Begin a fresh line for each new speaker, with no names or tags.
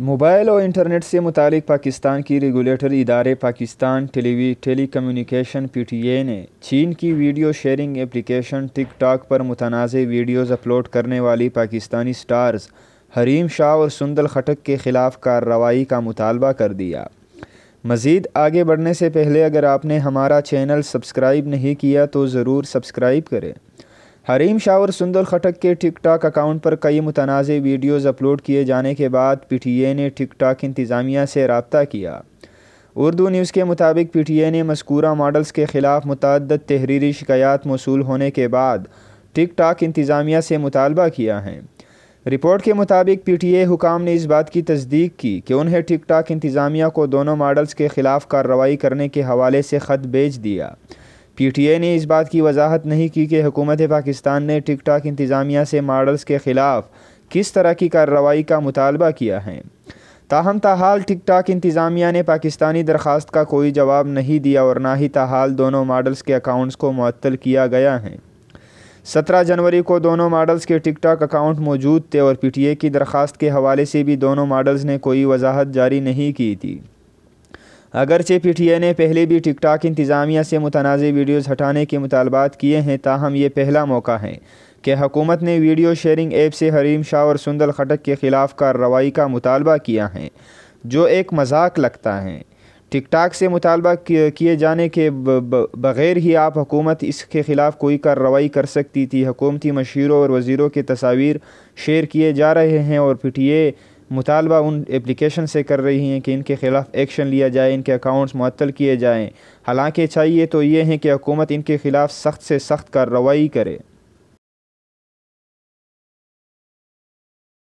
Mobile اور internet سے متعلق پاکستان کی ریگولیٹری ادارے پاکستان ٹیلی کمیونیکیشن پی ٹی اے نے چین کی ویڈیو شیئرنگ ایپلیکیشن ٹک ٹاک پر متنازع ویڈیوز اپلوڈ کرنے والی پاکستانی سٹارز حریم شاہ اور سندل خٹک کے خلاف کارروائی کا مطالبہ کر دیا۔ مزید آگے بڑھنے سے پہلے اگر آپ نے ہمارا چینل سبسکرائب نہیں کیا تو ضرور سبسکرائب کریں۔ حریم شاہ اور سندل خٹک کے ٹک ٹاک اکاؤنٹ پر کئی متنازع ویڈیوز اپلوڈ کیے جانے کے بعد پی ٹی اے نے ٹک ٹاک انتظامیہ سے رابطہ کیا۔ اردو نیوز کے مطابق پی ٹی اے نے مذکورہ ماڈلز کے خلاف متعدد تحریری شکایات موصول ہونے کے بعد ٹک ٹاک انتظامیہ سے مطالبہ کیا ہے۔ رپورٹ کے مطابق پی ٹی اے حکام نے اس بات کی تصدیق کی کہ انہیں ٹک ٹاک انتظامیہ کو دونوں ماڈلز کے خلاف کارروائی کرنے کے حوالے سے خط بھیج دیا۔ پی ٹی اے نے اس بات کی وضاحت نہیں کی کہ حکومت پاکستان نے ٹک ٹاک انتظامیہ سے ماڈلز کے خلاف کس طرح کی کارروائی کا مطالبہ کیا ہے۔ تاہم تاحال ٹک ٹاک انتظامیہ نے پاکستانی درخواست کا کوئی جواب نہیں دیا اور نہ ہی تاحال دونوں ماڈلز کے اکاؤنٹس کو معطل کیا گیا ہے۔ 17 جنوری کو دونوں ماڈلز کے ٹک ٹاک اکاؤنٹ موجود تھے اور پی ٹی اے کی درخواست کے حوالے سے بھی دونوں ماڈلز نے کوئی وضاحت جاری نہیں کی تھی۔ اگرچہ پی ٹی اے نے پہلے بھی ٹک ٹاک انتظامیہ سے متنازع ویڈیوز ہٹانے کے مطالبات کیے ہیں، تاہم یہ پہلا موقع ہے کہ حکومت نے ویڈیو شیئرنگ ایپ سے حریم شاہ اور سندل خٹک کے خلاف کارروائی کا مطالبہ کیا ہے، جو ایک مذاق لگتا ہے۔ ٹک ٹاک سے مطالبہ کیے جانے کے بغیر ہی آپ حکومت اس کے خلاف کوئی کارروائی کر سکتی تھی۔ حکومتی مشیروں اور وزیروں کے تصاویر شیئر کیے جا رہے ہیں اور پی ٹی اے مطالبہ ان ایپلیکیشن سے کر رہی ہیں کہ ان کے خلاف ایکشن لیا جائے، ان کے اکاؤنٹس معطل کیے جائیں۔ حالانکہ چاہیے تو یہ ہے کہ حکومت ان کے خلاف سخت سے سخت کارروائی کرے۔